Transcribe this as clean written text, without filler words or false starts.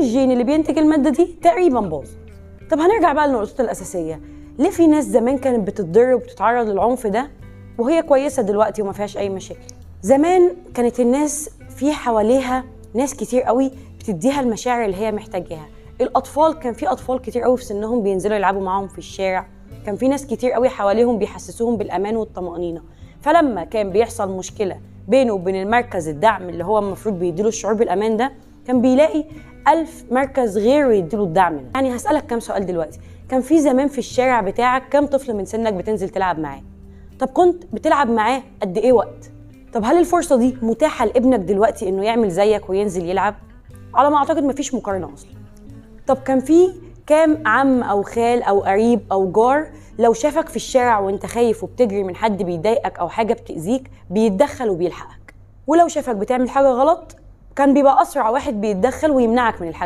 الجين اللي بينتج المادة دي تقريبا باظ. طب هنرجع بقى لنقطة الأساسية، ليه في ناس زمان كانت بتتضرر وبتتعرض للعنف ده وهي كويسة دلوقتي وما فيهاش أي مشاكل؟ زمان كانت الناس في حواليها ناس كتير قوي بتديها المشاعر اللي هي محتاجاها. الأطفال كان في أطفال كتير قوي في سنهم بينزلوا يلعبوا معاهم في الشارع، كان في ناس كتير قوي حواليهم بيحسسوهم بالأمان والطمأنينة. فلما كان بيحصل مشكلة بينه وبين المركز الدعم اللي هو المفروض بيديله الشعور بالأمان ده، كان بيلاقي 1000 مركز غيره يديله الدعم ده. يعني هسألك كام سؤال دلوقتي، كان في زمان في الشارع بتاعك كام طفل من سنك بتنزل تلعب معاه؟ طب كنت بتلعب معاه قد ايه وقت؟ طب هل الفرصة دي متاحة لابنك دلوقتي انه يعمل زيك وينزل يلعب؟ على ما اعتقد مفيش مقارنة اصلا. طب كان في كام عم او خال او قريب او جار لو شافك في الشارع وانت خايف وبتجري من حد بيضايقك او حاجة بتأذيك بيتدخل وبيلحقك؟ ولو شافك بتعمل حاجة غلط كان بيبقى اسرع واحد بيتدخل ويمنعك من الحاجة